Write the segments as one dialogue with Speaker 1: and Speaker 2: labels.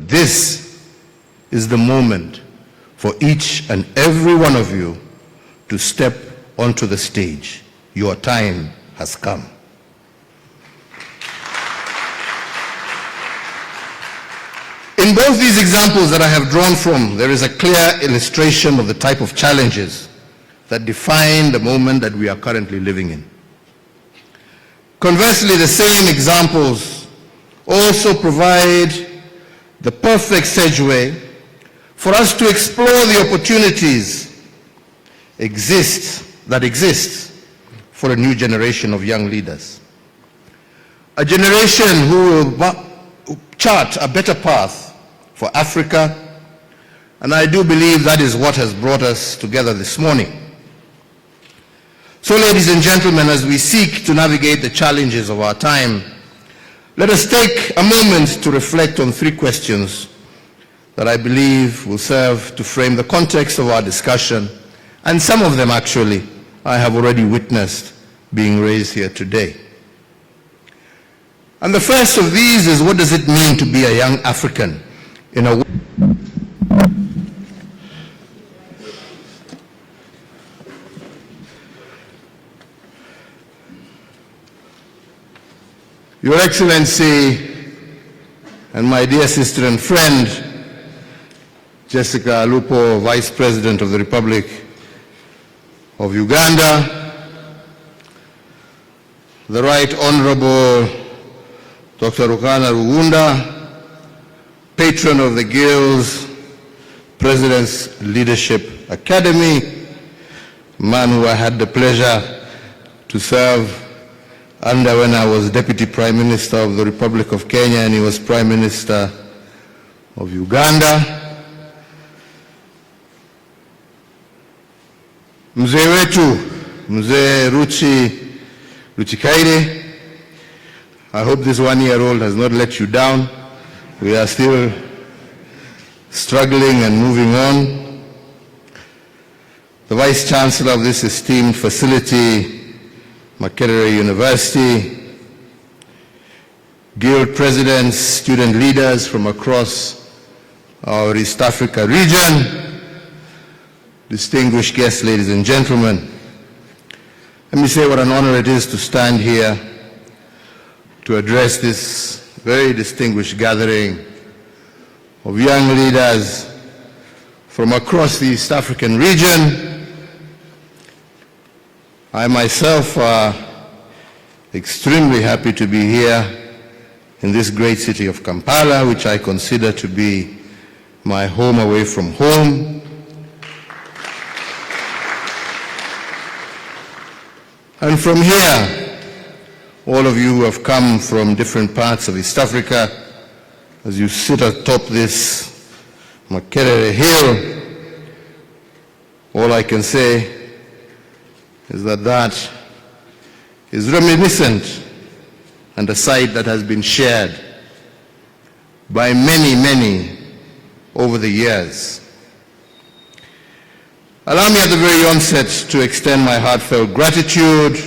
Speaker 1: This is the moment for each and every one of you to step onto the stage. Your time has come. In both these examples that I have drawn from, there is a clear illustration of the type of challenges that define the moment that we are currently living in. Conversely, the same examples also provide the perfect segue for us to explore the opportunities that exist for a new generation of young leaders. A generation who will chart a better path for Africa, and I do believe that is what has brought us together this morning. So, ladies and gentlemen, as we seek to navigate the challenges of our time, let us take a moment to reflect on three questions that I believe will serve to frame the context of our discussion, and some of them actually I have already witnessed being raised here today. And the first of these is, what does it mean to be a young African in a Your Excellency and my dear sister and friend, Jessica Alupo, Vice President of the Republic of Uganda, the Right Honorable Dr. Rukana Rugunda, Patron of the Guild's President's Leadership Academy, a man who I had the pleasure to serve under when I was Deputy Prime Minister of the Republic of Kenya and he was Prime Minister of Uganda. Mzee wetu, Mzee Ruchikaire, I hope this one-year-old has not let you down. We are still struggling and moving on. The Vice Chancellor of this esteemed facility, Makerere University, Guild Presidents, student leaders from across our East Africa region, distinguished guests, ladies and gentlemen, let me say what an honor it is to stand here to address this very distinguished gathering of young leaders from across the East African region. I myself are extremely happy to be here in this great city of Kampala, which I consider to be my home away from home. And from here, all of you who have come from different parts of East Africa, as you sit atop this Makerere hill, all I can say is that is reminiscent and a sight that has been shared by many, many over the years. Allow me at the very onset to extend my heartfelt gratitude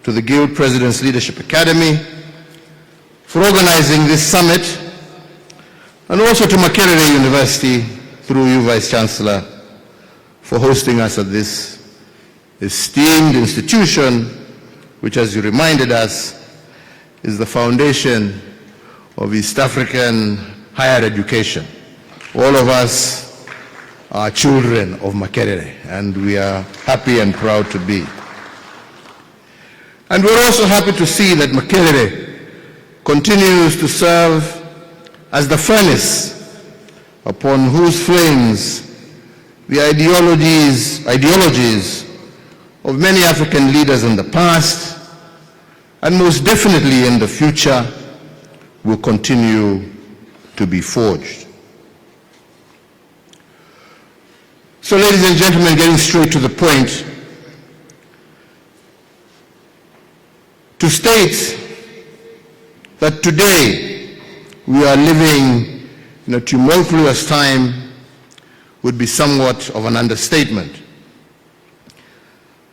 Speaker 1: to the Guild President's Leadership Academy for organizing this summit, and also to Makerere University, through you, Vice Chancellor, for hosting us at this esteemed institution, which, as you reminded us, is the foundation of East African higher education. All of us are children of Makerere, and we are happy and proud to be. And we're also happy to see that Makerere continues to serve as the furnace upon whose flames the ideologies of many African leaders in the past, and most definitely in the future, will continue to be forged. So, ladies and gentlemen, getting straight to the point, to state that today we are living in a tumultuous time would be somewhat of an understatement.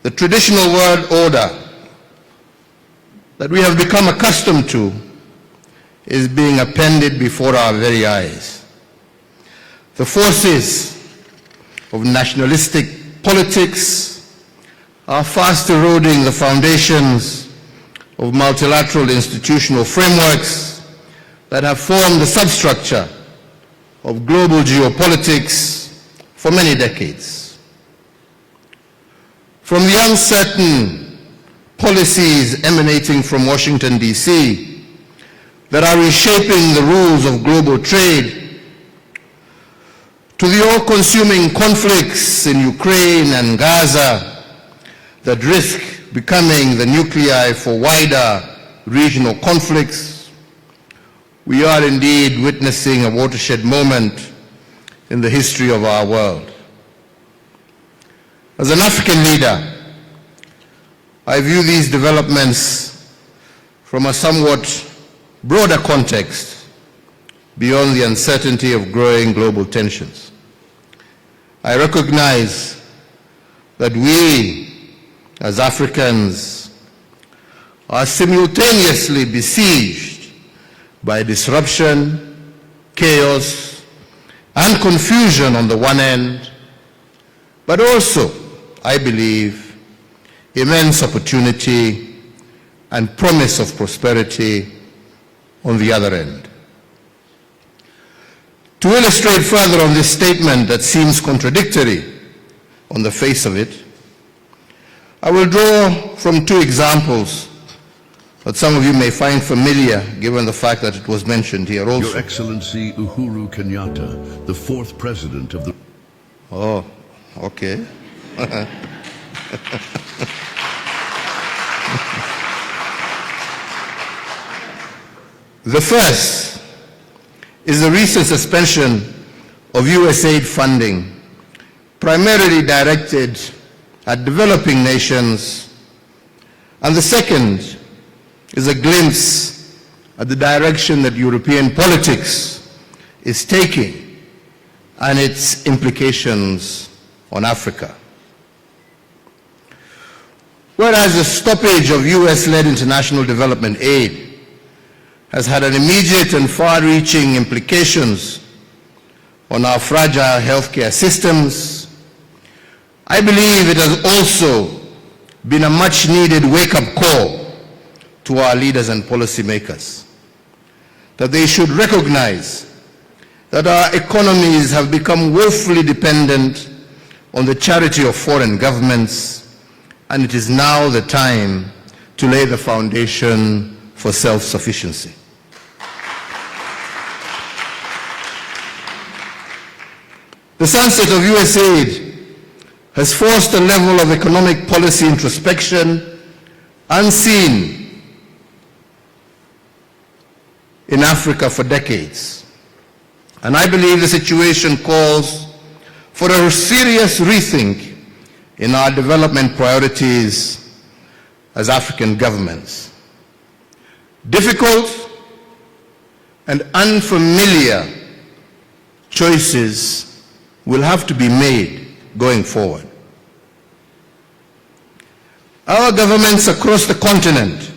Speaker 1: The traditional world order that we have become accustomed to is being appended before our very eyes. The forces of nationalistic politics are fast eroding the foundations of multilateral institutional frameworks that have formed the substructure of global geopolitics for many decades. From the uncertain policies emanating from Washington, D.C., that are reshaping the rules of global trade, to the all-consuming conflicts in Ukraine and Gaza that risk becoming the nuclei for wider regional conflicts, we are indeed witnessing a watershed moment in the history of our world. As an African leader, I view these developments from a somewhat broader context beyond the uncertainty of growing global tensions. I recognize that we, as Africans, are simultaneously besieged by disruption, chaos, and confusion on the one end, but also, I believe, immense opportunity and promise of prosperity on the other end. To illustrate further on this statement that seems contradictory on the face of it, I will draw from two examples that some of you may find familiar given the fact that it was mentioned here also.
Speaker 2: Your Excellency Uhuru Kenyatta, the fourth president of the...
Speaker 1: Oh, okay. The first is the recent suspension of USAID funding, primarily directed at developing nations, and the second is a glimpse at the direction that European politics is taking and its implications on Africa. Whereas the stoppage of US-led international development aid has had an immediate and far-reaching implications on our fragile healthcare systems, I believe it has also been a much-needed wake-up call to our leaders and policymakers, that they should recognize that our economies have become woefully dependent on the charity of foreign governments, and it is now the time to lay the foundation for self-sufficiency. The sunset of USAID has forced a level of economic policy introspection unseen in Africa for decades. And I believe the situation calls for a serious rethink in our development priorities as African governments. Difficult and unfamiliar choices will have to be made going forward. Our governments across the continent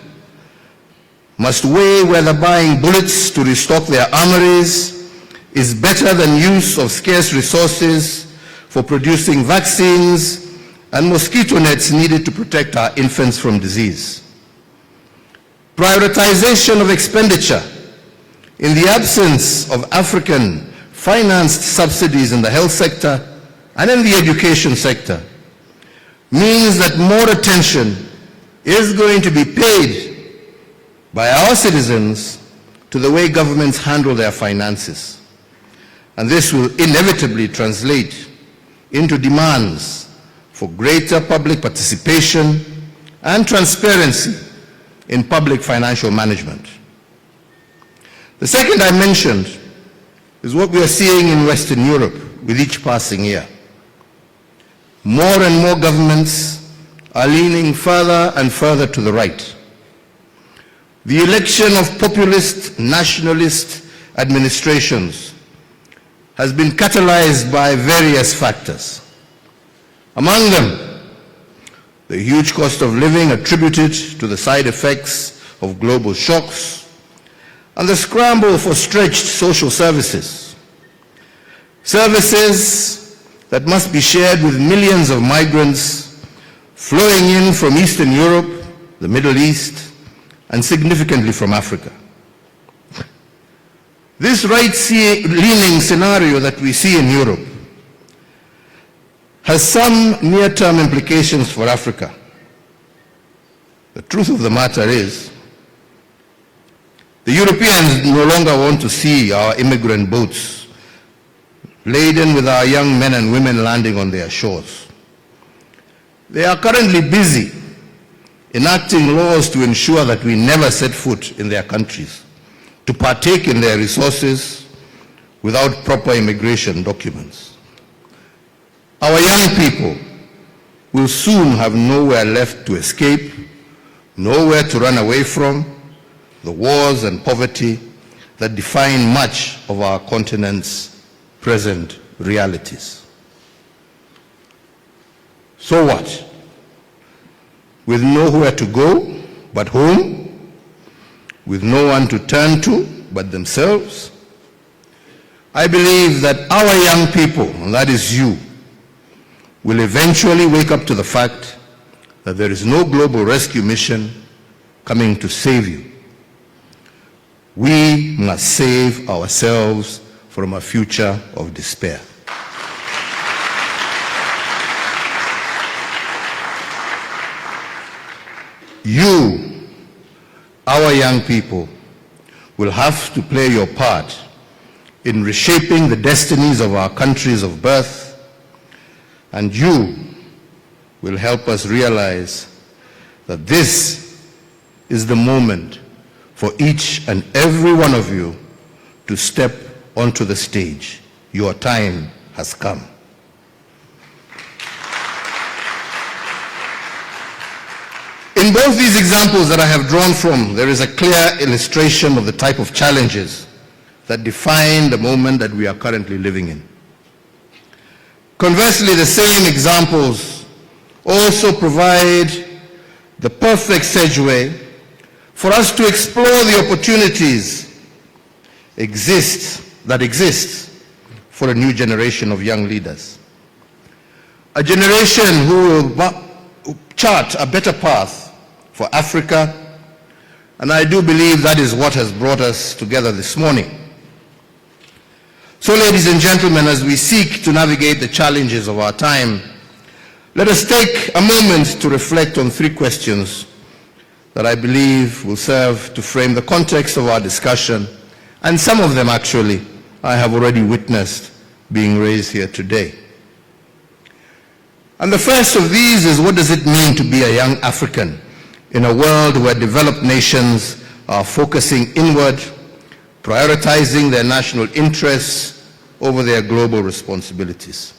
Speaker 1: must weigh whether buying bullets to restock their armories is better than use of scarce resources for producing vaccines and mosquito nets needed to protect our infants from disease. Prioritization of expenditure in the absence of African financed subsidies in the health sector and in the education sector means that more attention is going to be paid by our citizens to the way governments handle their finances. And this will inevitably translate into demands for greater public participation and transparency in public financial management. The second I mentioned is what we are seeing in Western Europe with each passing year. More and more governments are leaning further and further to the right. The election of populist, nationalist administrations has been catalyzed by various factors. Among them, the huge cost of living attributed to the side effects of global shocks, and the scramble for stretched social services. Services that must be shared with millions of migrants flowing in from Eastern Europe, the Middle East, and significantly from Africa. This right-leaning scenario that we see in Europe has some near-term implications for Africa. The truth of the matter is, the Europeans no longer want to see our immigrant boats laden with our young men and women landing on their shores. They are currently busy enacting laws to ensure that we never set foot in their countries, to partake in their resources without proper immigration documents. Our young people will soon have nowhere left to escape, nowhere to run away from the wars and poverty that define much of our continent's present realities. So what? With nowhere to go but home, with no one to turn to but themselves, I believe that our young people, and that is you, will eventually wake up to the fact that there is no global rescue mission coming to save you. We must save ourselves from a future of despair. You, our young people, will have to play your part in reshaping the destinies of our countries of birth, and you will help us realize that this is the moment for each and every one of you to step onto the stage. Your time has come. In both these examples that I have drawn from, there is a clear illustration of the type of challenges that define the moment that we are currently living in. Conversely, the same examples also provide the perfect segue for us to explore the opportunities that exist for a new generation of young leaders. A generation who will chart a better path for Africa, and I do believe that is what has brought us together this morning. So, ladies and gentlemen, as we seek to navigate the challenges of our time, let us take a moment to reflect on three questions that I believe will serve to frame the context of our discussion, and some of them actually I have already witnessed being raised here today. And the first of these is, what does it mean to be a young African in a world where developed nations are focusing inward, prioritizing their national interests over their global responsibilities?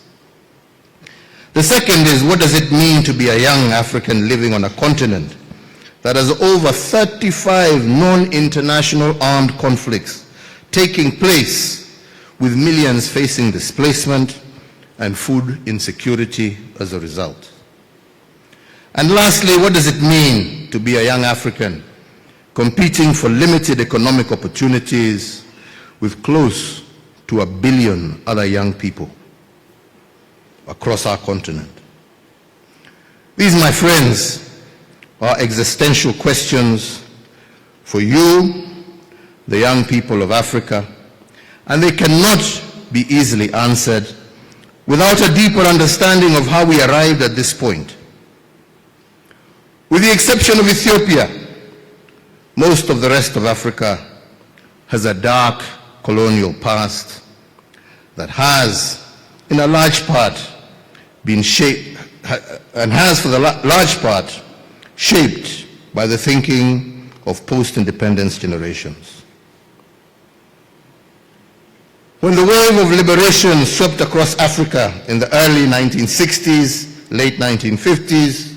Speaker 1: The second is, what does it mean to be a young African living on a continent that has over 35 non-international armed conflicts taking place, with millions facing displacement and food insecurity as a result? And lastly, what does it mean to be a young African competing for limited economic opportunities with close to 1 billion other young people across our continent? These, my friends, are existential questions for you, the young people of Africa, and they cannot be easily answered without a deeper understanding of how we arrived at this point. With the exception of Ethiopia, most of the rest of Africa has a dark colonial past that has, in a large part, been shaped, and has for the large part, shaped by the thinking of post-independence generations. When the wave of liberation swept across Africa in the early 1960s, late 1950s,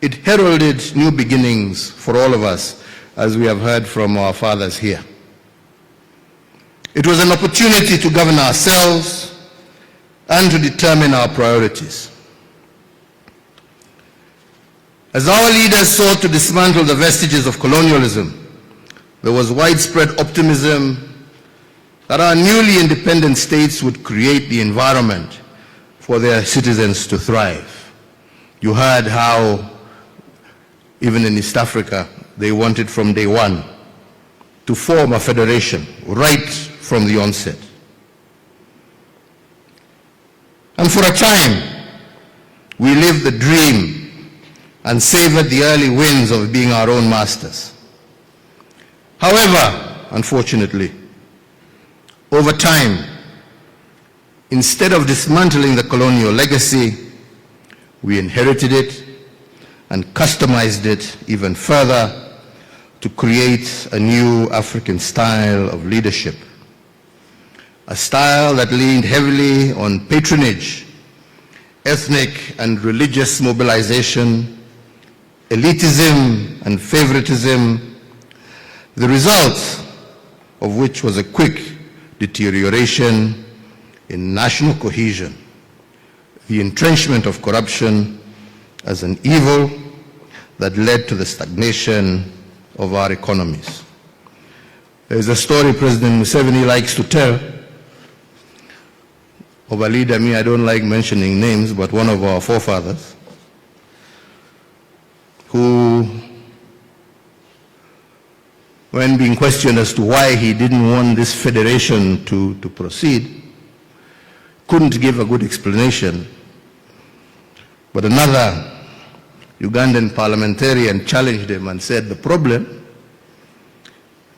Speaker 1: it heralded new beginnings for all of us, as we have heard from our fathers here. It was an opportunity to govern ourselves and to determine our priorities. As our leaders sought to dismantle the vestiges of colonialism there was widespread optimism that our newly independent states would create the environment for their citizens to thrive. You heard how, even in East Africa, they wanted from day one to form a federation right from the onset. And for a time, we lived the dream and savored the early wins of being our own masters. However, unfortunately, over time, instead of dismantling the colonial legacy, we inherited it and customized it even further to create a new African style of leadership. A style that leaned heavily on patronage, ethnic and religious mobilization, elitism and favoritism, the result of which was a quick deterioration in national cohesion, the entrenchment of corruption as an evil that led to the stagnation of our economies. There's a story President Museveni likes to tell of a leader, I don't like mentioning names, but one of our forefathers, who, when being questioned as to why he didn't want this federation to proceed, couldn't give a good explanation. But another Ugandan parliamentarian challenged him and said, the problem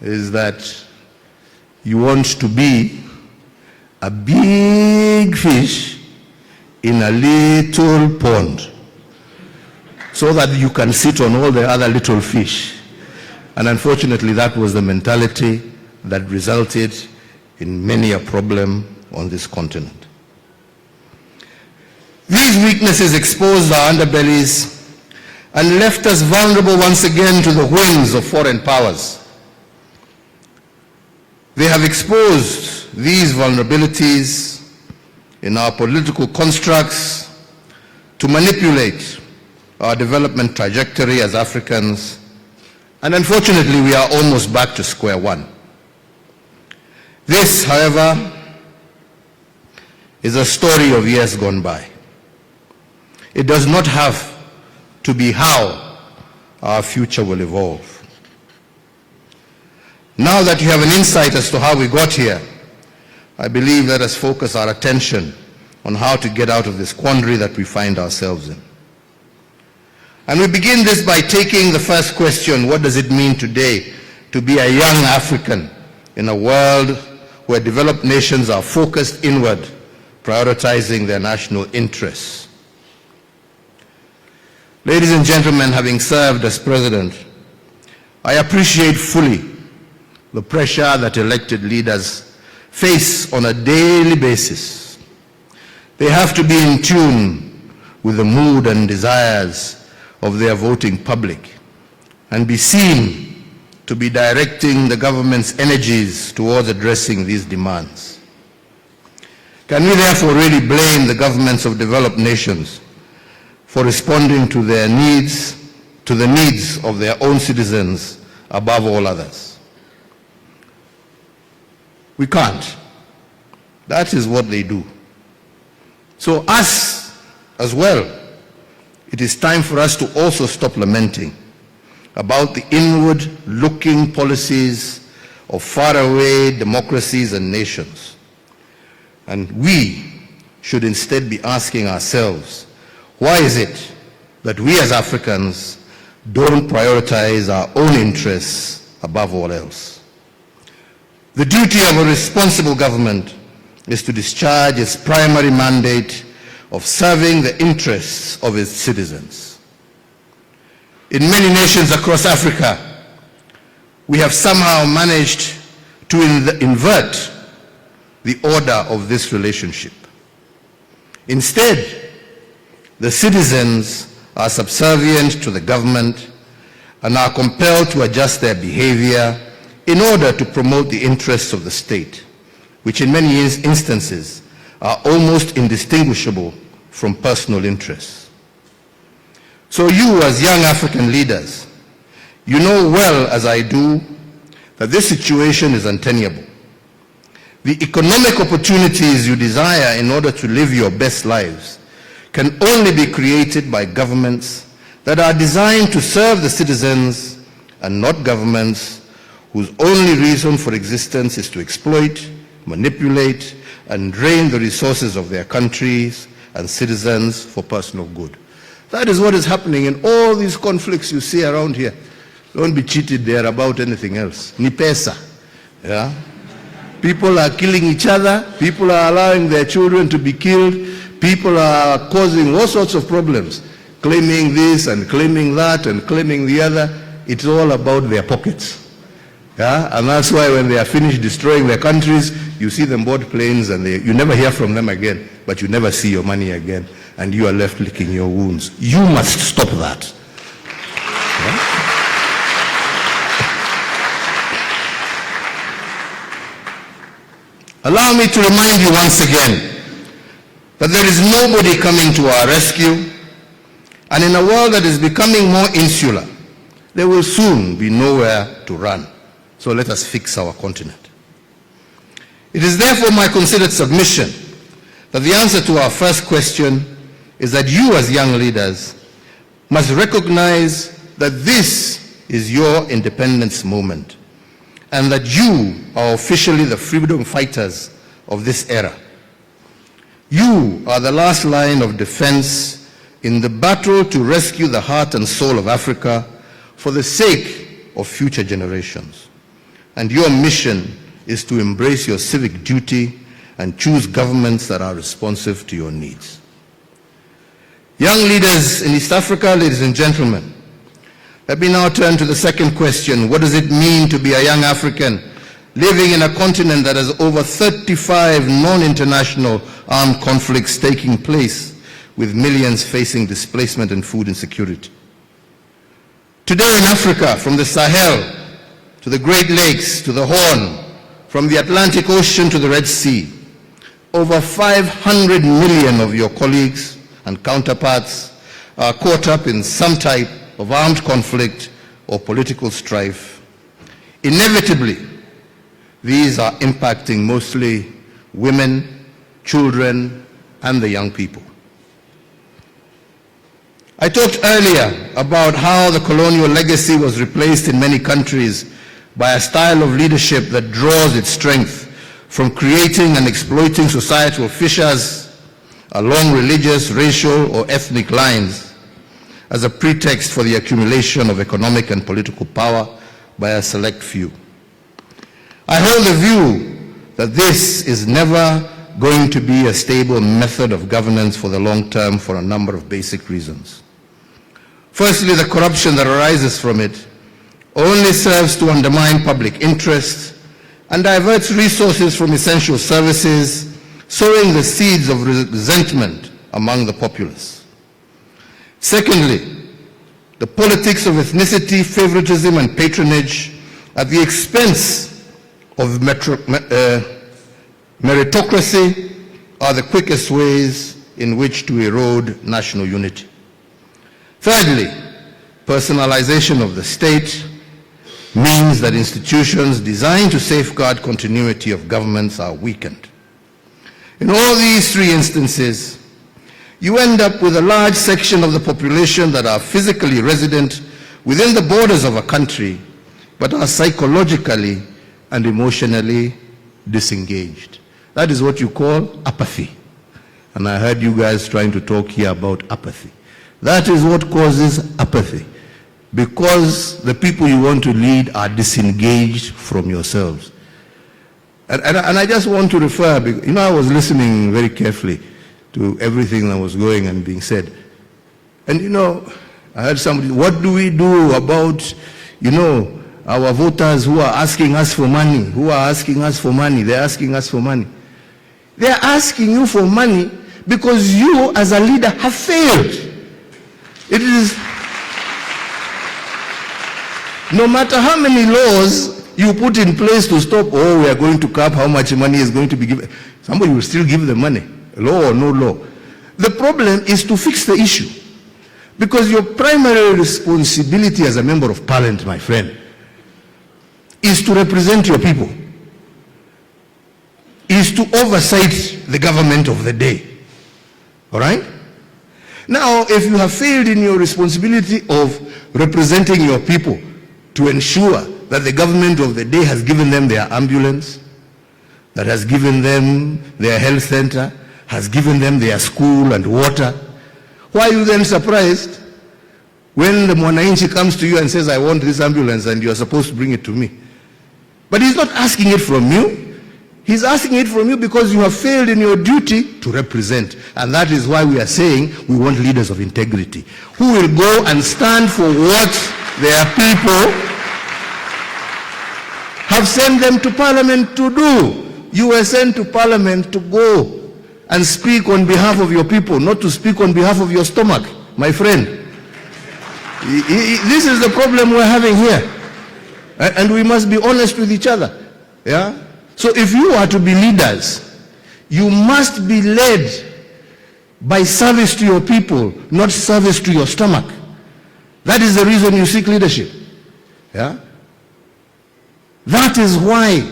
Speaker 1: is that you want to be a big fish in a little pond so that you can sit on all the other little fish. And unfortunately, that was the mentality that resulted in many a problem on this continent. These weaknesses exposed our underbellies and left us vulnerable once again to the whims of foreign powers. They have exposed these vulnerabilities in our political constructs to manipulate our development trajectory as Africans, and unfortunately we are almost back to square one. This, however, is a story of years gone by. It does not have to be how our future will evolve. Now that you have an insight as to how we got here, I believe let us focus our attention on how to get out of this quandary that we find ourselves in. And we begin this by taking the first question: what does it mean today to be a young African in a world where developed nations are focused inward, prioritizing their national interests? Ladies and gentlemen, having served as president, I appreciate fully the pressure that elected leaders face on a daily basis. They have to be in tune with the mood and desires of their voting public and be seen to be directing the government's energies towards addressing these demands. Can we therefore really blame the governments of developed nations for responding to their needs, to the needs of their own citizens above all others? We can't. That is what they do. So us as well, it is time for us to also stop lamenting about the inward-looking policies of faraway democracies and nations. And we should instead be asking ourselves, why is it that we as Africans don't prioritize our own interests above all else? The duty of a responsible government is to discharge its primary mandate of serving the interests of its citizens. In many nations across Africa, we have somehow managed to invert the order of this relationship. Instead, the citizens are subservient to the government and are compelled to adjust their behavior in order to promote the interests of the state, which in many instances are almost indistinguishable from personal interests. So you, as young African leaders, you know well as I do that this situation is untenable. The economic opportunities you desire in order to live your best lives can only be created by governments that are designed to serve the citizens and not governments whose only reason for existence is to exploit, manipulate, and drain the resources of their countries and citizens for personal good. That is what is happening in all these conflicts you see around here. Don't be cheated there about anything else. Ni pesa. Yeah? People are killing each other. People are allowing their children to be killed. People are causing all sorts of problems, claiming this and claiming that and claiming the other. It's all about their pockets. Yeah? And that's why when they are finished destroying their countries, you see them board planes and you never hear from them again, but you never see your money again, and you are left licking your wounds. You must stop that. Yeah? Allow me to remind you once again that there is nobody coming to our rescue, and in a world that is becoming more insular, there will soon be nowhere to run. So let us fix our continent. It is therefore my considered submission that the answer to our first question is that you as young leaders must recognize that this is your independence moment, and that you are officially the freedom fighters of this era. You are the last line of defense in the battle to rescue the heart and soul of Africa for the sake of future generations. And your mission is to embrace your civic duty and choose governments that are responsive to your needs. Young leaders in East Africa, ladies and gentlemen, let me now turn to the second question. What does it mean to be a young African living in a continent that has over 35 non-international armed conflicts taking place, with millions facing displacement and food insecurity? Today in Africa, from the Sahel to the Great Lakes to the Horn, from the Atlantic Ocean to the Red Sea, over 500 million of your colleagues and counterparts are caught up in some type of armed conflict or political strife. Inevitably, these are impacting mostly women, children, and the young people. I talked earlier about how the colonial legacy was replaced in many countries by a style of leadership that draws its strength from creating and exploiting societal fissures along religious, racial, or ethnic lines as a pretext for the accumulation of economic and political power by a select few. I hold the view that this is never going to be a stable method of governance for the long term for a number of basic reasons. Firstly, the corruption that arises from it only serves to undermine public interest and diverts resources from essential services, sowing the seeds of resentment among the populace. Secondly, the politics of ethnicity, favoritism, and patronage at the expense of meritocracy are the quickest ways in which to erode national unity. Thirdly, personalization of the state means that institutions designed to safeguard continuity of governments are weakened. In all these three instances, you end up with a large section of the population that are physically resident within the borders of a country, but are psychologically and emotionally disengaged. That is what you call apathy. And I heard you guys trying to talk here about apathy. That is what causes apathy, because the people you want to lead are disengaged from yourselves. And I just want to refer, I was listening very carefully to everything that was going and being said. And I heard somebody, what do we do about, our voters who are asking us for money, They're asking us for money. They're asking you for money because you as a leader have failed. It is, no matter how many laws you put in place to stop, we are going to cap how much money is going to be given, somebody will still give the money, law or no law. The problem is to fix the issue, because your primary responsibility as a member of parliament, my friend, is to represent your people, is to oversight the government of the day. All right? Now, if you have failed in your responsibility of representing your people to ensure that the government of the day has given them their ambulance, that has given them their health center, has given them their school and water, why are you then surprised when the mwananchi comes to you and says, I want this ambulance and you are supposed to bring it to me? But he's not asking it from you. He's asking it from you because you have failed in your duty to represent. And that is why we are saying we want leaders of integrity who will go and stand for what their people have sent them to parliament to do. You were sent to parliament to go and speak on behalf of your people, not to speak on behalf of your stomach, my friend. This is the problem we're having here. And we must be honest with each other. Yeah? So if you are to be leaders, you must be led by service to your people, not service to your stomach. That is the reason you seek leadership. Yeah? That is why,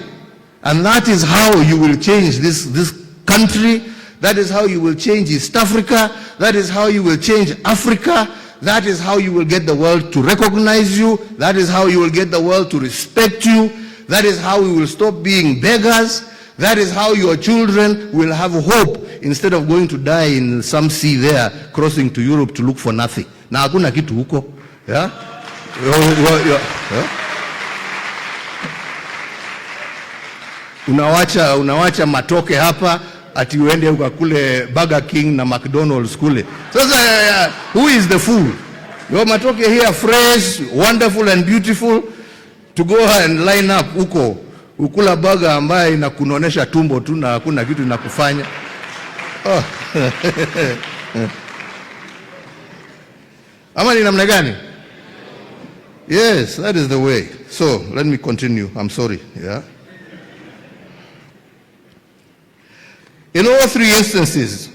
Speaker 1: and that is how you will change this country. That is how you will change East Africa. That is how you will change Africa. That is how you will get the world to recognize you. That is how you will get the world to respect you. That is how we will stop being beggars. That is how your children will have hope instead of going to die in some sea there, crossing to Europe to look for nothing. Na hakuna kitu huko. Yeah? Unawacha matoke hapa ati uende ukakule Burger King na McDonald's kule. Sasa who is the fool? Your matoke here fresh, wonderful and beautiful, to go and line up huko ukula burger ambaye inakunonesha tumbo tu na hakuna kitu inakufanya. Oh. Ama ni namna gani? Yes, that is the way. So, let me continue. I'm sorry. Yeah. In all three instances,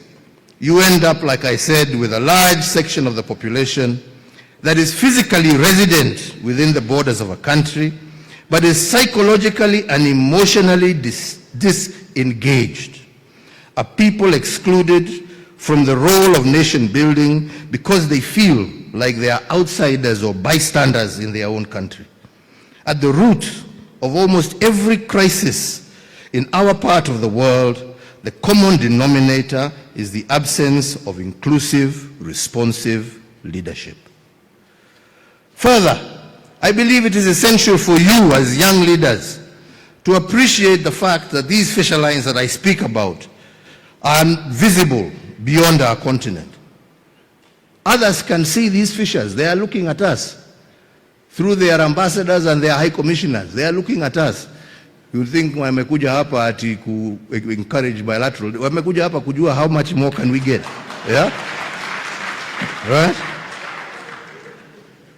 Speaker 1: you end up, like I said, with a large section of the population that is physically resident within the borders of a country, but is psychologically and emotionally disengaged. A people excluded from the role of nation building because they feel like they are outsiders or bystanders in their own country. At the root of almost every crisis in our part of the world, the common denominator is the absence of inclusive, responsive leadership. Further, I believe it is essential for you as young leaders to appreciate the fact that these fissure lines that I speak about are visible beyond our continent. Others can see these fissures. They are looking at us through their ambassadors and their high commissioners. They are looking at us. You think wamekuja hapa ati ku encourage bilateral. Wamekuja hapa kujua how much more can we get. Yeah? Right?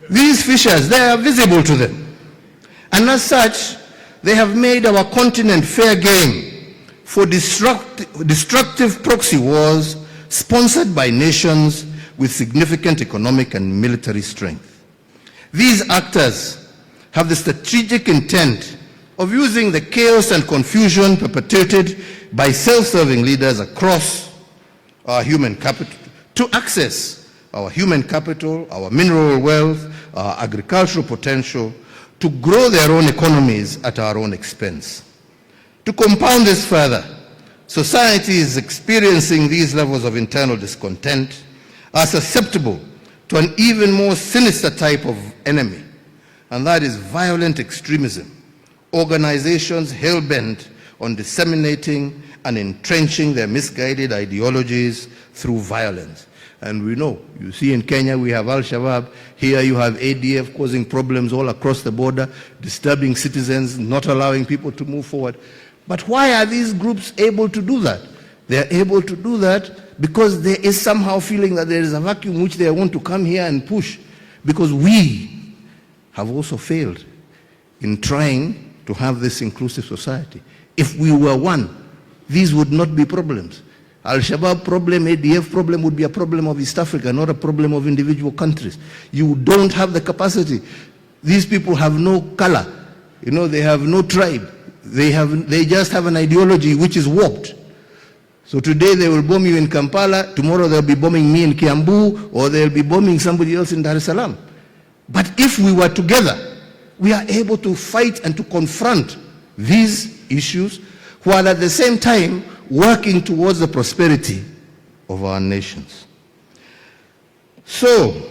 Speaker 1: These fissures, they are visible to them. And as such, they have made our continent fair game for destructive proxy wars sponsored by nations with significant economic and military strength. These actors have the strategic intent of using the chaos and confusion perpetrated by self-serving leaders across our human capital to access our human capital, our mineral wealth, our agricultural potential, to grow their own economies at our own expense. To compound this further, society is experiencing these levels of internal discontent, are susceptible to an even more sinister type of enemy, and that is violent extremism. Organizations hell-bent on disseminating and entrenching their misguided ideologies through violence. And we know, you see in Kenya we have Al-Shabaab, here you have ADF causing problems all across the border, disturbing citizens, not allowing people to move forward. But why are these groups able to do that? They are able to do that because there is somehow feeling that there is a vacuum which they want to come here and push, because we have also failed in trying to have this inclusive society. If we were one, these would not be problems. Al-Shabaab problem, ADF problem would be a problem of East Africa, not a problem of individual countries. You don't have the capacity. These people have no color. You know, they have no tribe. They just have an ideology which is warped. So today they will bomb you in Kampala, tomorrow they'll be bombing me in Kiambu, or they'll be bombing somebody else in Dar es Salaam. But if we were together, we are able to fight and to confront these issues, while at the same time working towards the prosperity of our nations. So,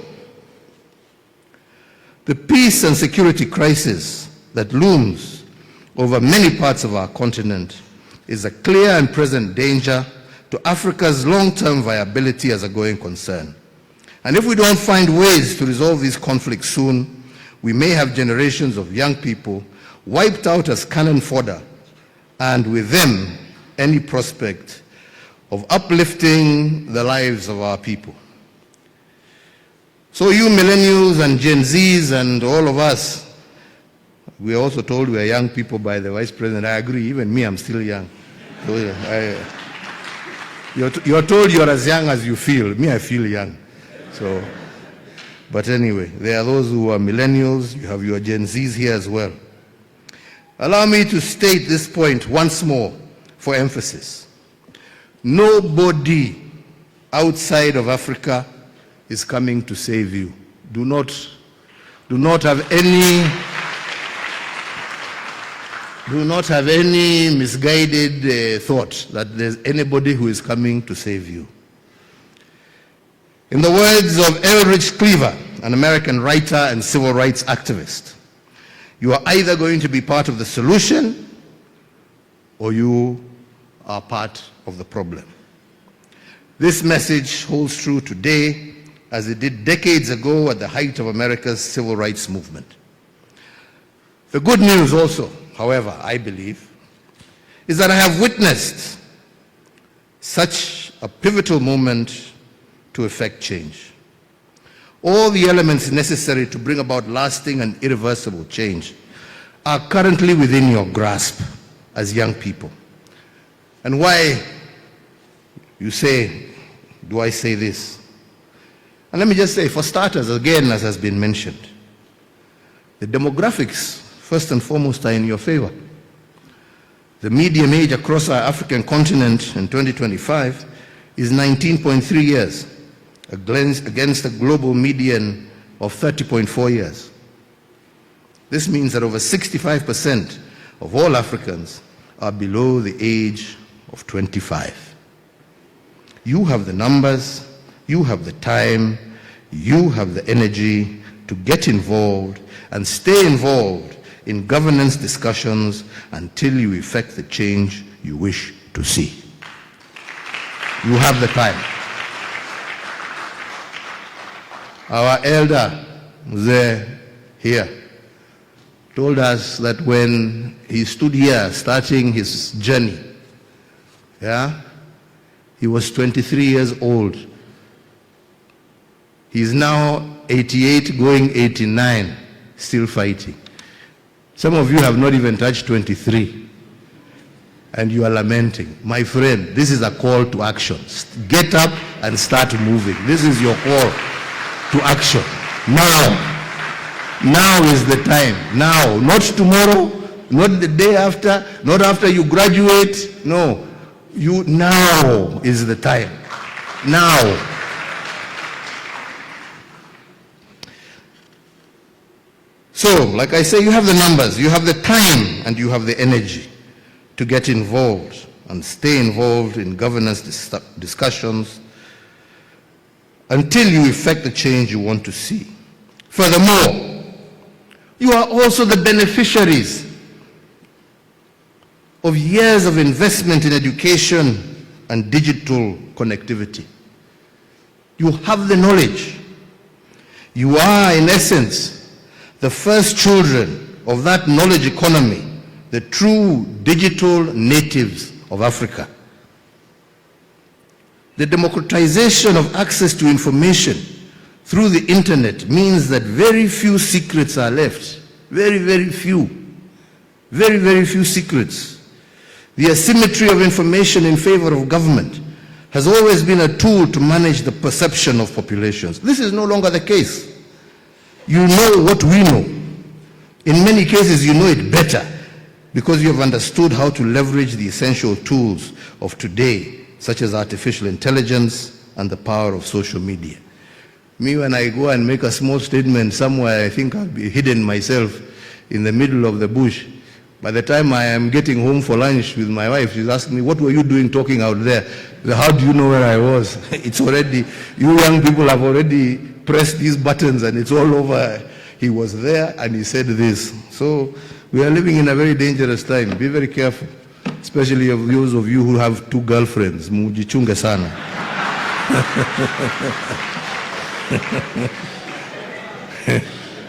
Speaker 1: the peace and security crisis that looms over many parts of our continent is a clear and present danger to Africa's long-term viability as a going concern. And if we don't find ways to resolve these conflicts soon, we may have generations of young people wiped out as cannon fodder, and with them, any prospect of uplifting the lives of our people. So you millennials and Gen Zs and all of us, we are also told we are young people by the Vice President. I agree, even me, I'm still young. So, you're told you're as young as you feel. Me, I feel young. So, but anyway, there are those who are millennials. You have your Gen Zs here as well. Allow me to state this point once more for emphasis. Nobody outside of Africa is coming to save you. Do not have any misguided thought that there's anybody who is coming to save you. In the words of Elridge Cleaver, an American writer and civil rights activist, you are either going to be part of the solution or you are part of the problem. This message holds true today as it did decades ago at the height of America's civil rights movement. The good news also, however, I believe, is that I have witnessed such a pivotal moment to effect change. All the elements necessary to bring about lasting and irreversible change are currently within your grasp as young people. And why, you say, do I say this? And let me just say, for starters, again, as has been mentioned, the demographics, first and foremost, are in your favor. The median age across our African continent in 2025 is 19.3 years, against a global median of 30.4 years. This means that over 65% of all Africans are below the age of 25. You have the numbers, you have the time, you have the energy to get involved and stay involved in governance discussions until you effect the change you wish to see. You have the time. Our elder, Mzee here, told us that when he stood here starting his journey, he was 23 years old. He's now 88, going 89, still fighting. Some of you have not even touched 23, and you are lamenting. My friend, this is a call to action. Get up and start moving. This is your call to action. Now. Now is the time. Now, not tomorrow, not the day after, not after you graduate. No, now is the time. Now. So, like I say, you have the numbers, you have the time, and you have the energy to get involved and stay involved in governance discussions until you effect the change you want to see. Furthermore, you are also the beneficiaries of years of investment in education and digital connectivity. You have the knowledge. You are, in essence, the first children of that knowledge economy, the true digital natives of Africa. The democratization of access to information through the internet means that very few secrets are left. Very, very few. Very, very few secrets. The asymmetry of information in favor of government has always been a tool to manage the perception of populations. This is no longer the case. You know what we know. In many cases, you know it better because you have understood how to leverage the essential tools of today, such as artificial intelligence and the power of social media. Me, when I go and make a small statement somewhere, I think I'll be hidden myself in the middle of the bush. By the time I am getting home for lunch with my wife, she's asking me, what were you doing talking out there? How do you know where I was? It's already, you young people have already pressed these buttons and it's all over. He was there and he said this. So we are living in a very dangerous time. Be very careful, especially of those of you who have 2 girlfriends. Mujichunge sana.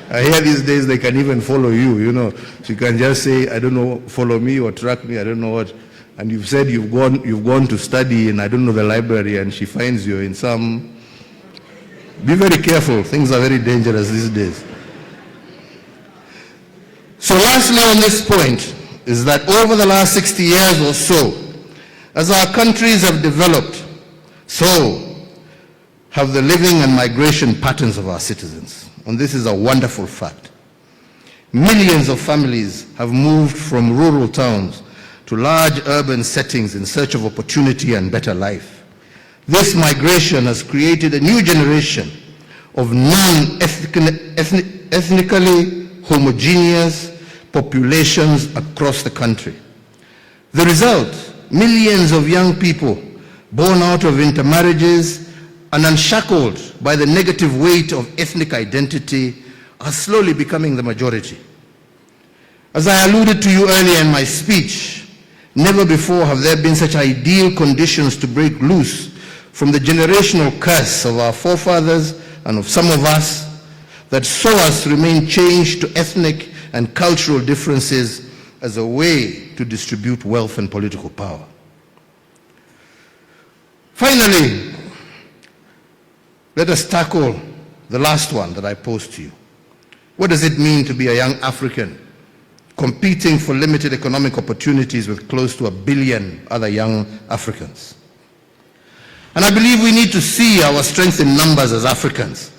Speaker 1: I hear these days they can even follow you, you know. So you can just say, I don't know, follow me or track me, I don't know what. And you've said you've gone to study in, I don't know, the library, and she finds you in some. Be very careful. Things are very dangerous these days. So lastly on this point is that over the last 60 years or so, as our countries have developed, so have the living and migration patterns of our citizens. And this is a wonderful fact. Millions of families have moved from rural towns to large urban settings in search of opportunity and better life. This migration has created a new generation of non-ethnically homogeneous populations across the country. The result, millions of young people born out of intermarriages and unshackled by the negative weight of ethnic identity are slowly becoming the majority. As I alluded to you earlier in my speech, never before have there been such ideal conditions to break loose from the generational curse of our forefathers and of some of us that saw us remain chained to ethnic and cultural differences as a way to distribute wealth and political power. Finally, let us tackle the last one that I posed to you. What does it mean to be a young African competing for limited economic opportunities with close to 1 billion other young Africans? And I believe we need to see our strength in numbers as Africans.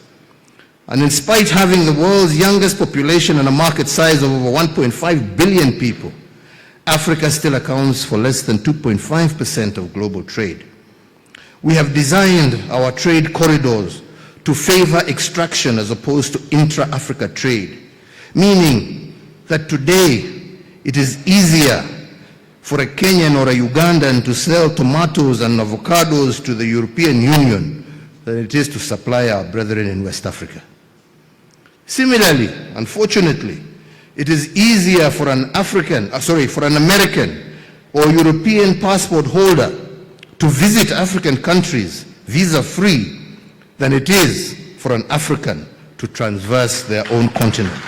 Speaker 1: And in spite of having the world's youngest population and a market size of over 1.5 billion people, Africa still accounts for less than 2.5% of global trade. We have designed our trade corridors to favor extraction as opposed to intra-Africa trade, meaning that today it is easier for a Kenyan or a Ugandan to sell tomatoes and avocados to the European Union than it is to supply our brethren in West Africa. Similarly, unfortunately, it is easier for an American or European passport holder to visit African countries visa-free than it is for an African to traverse their own continent.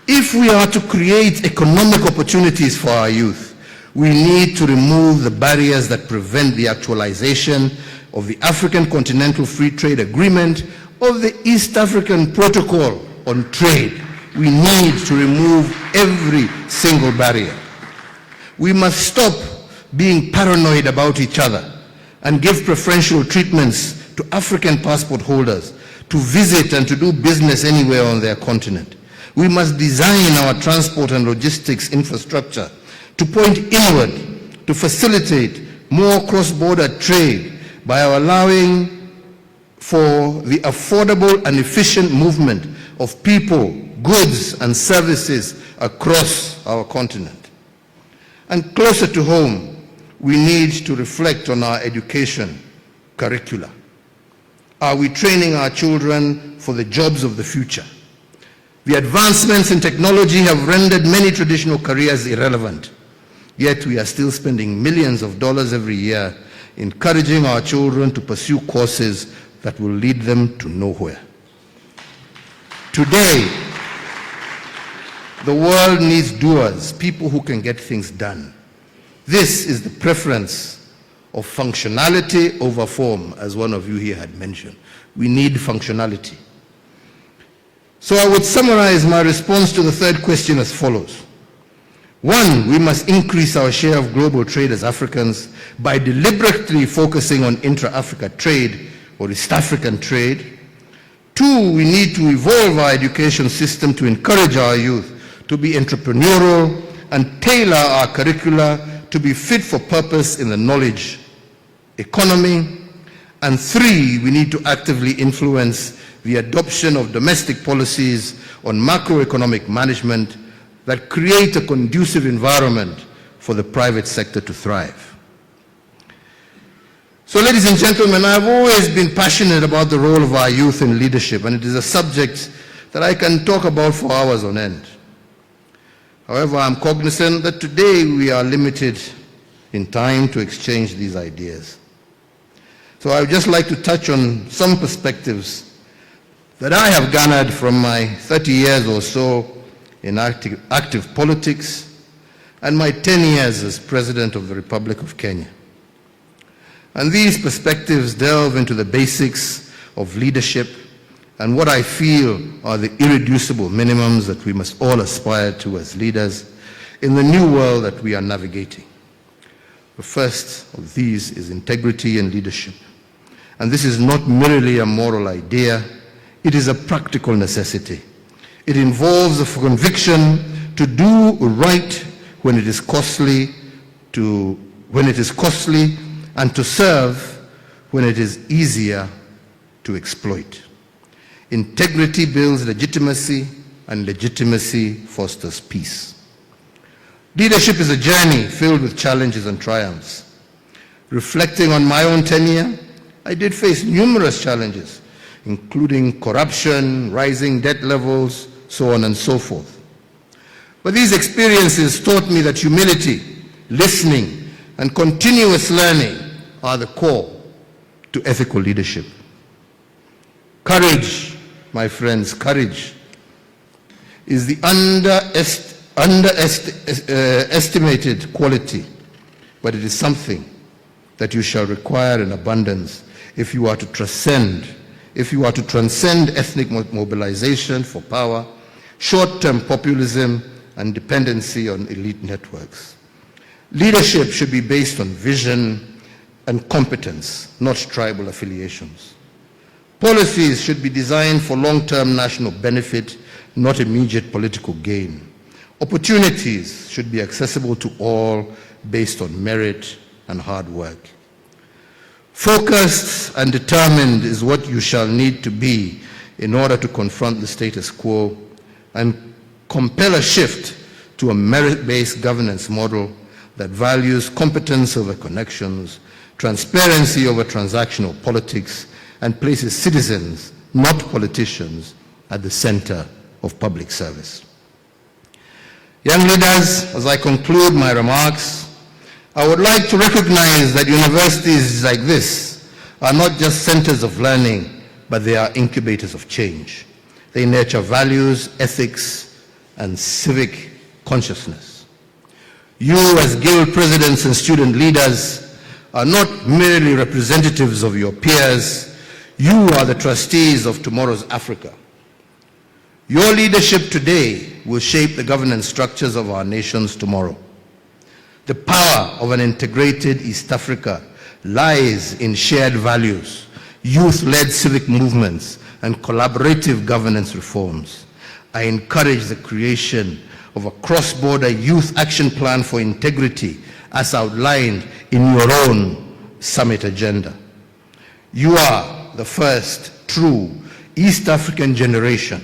Speaker 1: If we are to create economic opportunities for our youth, we need to remove the barriers that prevent the actualization of the African Continental Free Trade Agreement or the East African Protocol on Trade. We need to remove every single barrier. We must stop being paranoid about each other and give preferential treatments to African passport holders to visit and to do business anywhere on their continent. We must design our transport and logistics infrastructure to point inward to facilitate more cross-border trade by allowing for the affordable and efficient movement of people, goods, and services across our continent. And closer to home, we need to reflect on our education curricula. Are we training our children for the jobs of the future? The advancements in technology have rendered many traditional careers irrelevant, yet we are still spending millions of dollars every year encouraging our children to pursue courses that will lead them to nowhere. Today, the world needs doers, people who can get things done. This is the preference of functionality over form, as one of you here had mentioned. We need functionality. So I would summarize my response to the third question as follows. One, we must increase our share of global trade as Africans by deliberately focusing on intra-Africa trade or East African trade. Two, we need to evolve our education system to encourage our youth to be entrepreneurial and tailor our curricula to be fit for purpose in the knowledge economy. And three, we need to actively influence the adoption of domestic policies on macroeconomic management that create a conducive environment for the private sector to thrive. So, ladies and gentlemen, I've always been passionate about the role of our youth in leadership, and it is a subject that I can talk about for hours on end. However, I'm cognizant that today we are limited in time to exchange these ideas. So I would just like to touch on some perspectives that I have garnered from my 30 years or so in active politics and my 10 years as President of the Republic of Kenya. And these perspectives delve into the basics of leadership and what I feel are the irreducible minimums that we must all aspire to as leaders in the new world that we are navigating. The first of these is integrity and leadership. And this is not merely a moral idea, it is a practical necessity. It involves a conviction to do right when it is costly, and to serve when it is easier to exploit. Integrity builds legitimacy, and legitimacy fosters peace. Leadership is a journey filled with challenges and triumphs. Reflecting on my own tenure, I did face numerous challenges, including corruption, rising debt levels, so on and so forth. But these experiences taught me that humility, listening, and continuous learning are the core to ethical leadership. Courage, my friends, courage is the underestimated quality, but it is something that you shall require in abundance if you are to transcend ethnic mobilization for power, short-term populism, and dependency on elite networks. Leadership should be based on vision and competence, not tribal affiliations. Policies should be designed for long-term national benefit, not immediate political gain. Opportunities should be accessible to all based on merit and hard work. Focused and determined is what you shall need to be in order to confront the status quo and compel a shift to a merit-based governance model that values competence over connections, transparency over transactional politics, and places citizens, not politicians, at the center of public service. Young leaders, as I conclude my remarks, I would like to recognize that universities like this are not just centers of learning, but they are incubators of change. They nurture values, ethics, and civic consciousness. You, as guild presidents and student leaders, are not merely representatives of your peers. You are the trustees of tomorrow's Africa. Your leadership today will shape the governance structures of our nations tomorrow. The power of an integrated East Africa lies in shared values, youth-led civic movements, and collaborative governance reforms. I encourage the creation of a cross-border youth action plan for integrity as outlined in your own summit agenda. You are the first true East African generation.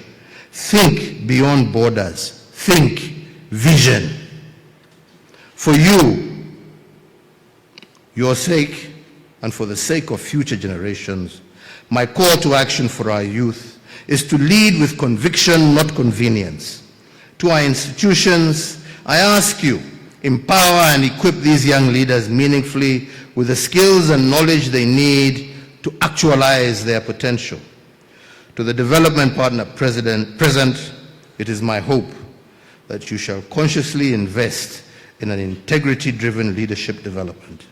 Speaker 1: Think beyond borders. Think vision. For you, your sake, and for the sake of future generations, my call to action for our youth is to lead with conviction, not convenience. To our institutions, I ask you, empower and equip these young leaders meaningfully with the skills and knowledge they need to actualize their potential. To the development partner present, it is my hope that you shall consciously invest in an integrity-driven leadership development.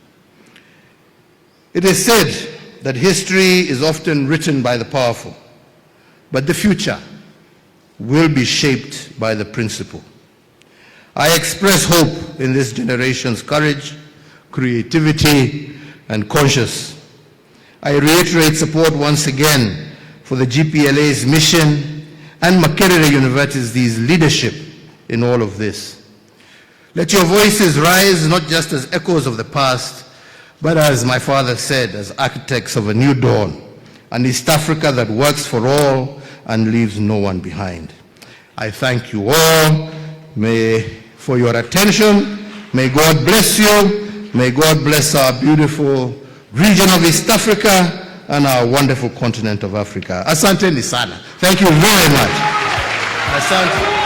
Speaker 1: It is said that history is often written by the powerful, but the future will be shaped by the principle. I express hope in this generation's courage, creativity, and conscience. I reiterate support once again for the GPLA's mission and Makerere University's leadership in all of this. Let your voices rise not just as echoes of the past, but as my father said, as architects of a new dawn, an East Africa that works for all and leaves no one behind. I thank you all for your attention. May God bless you. May God bless our beautiful region of East Africa and our wonderful continent of Africa. Asante ni sana. Thank you very much. Asante.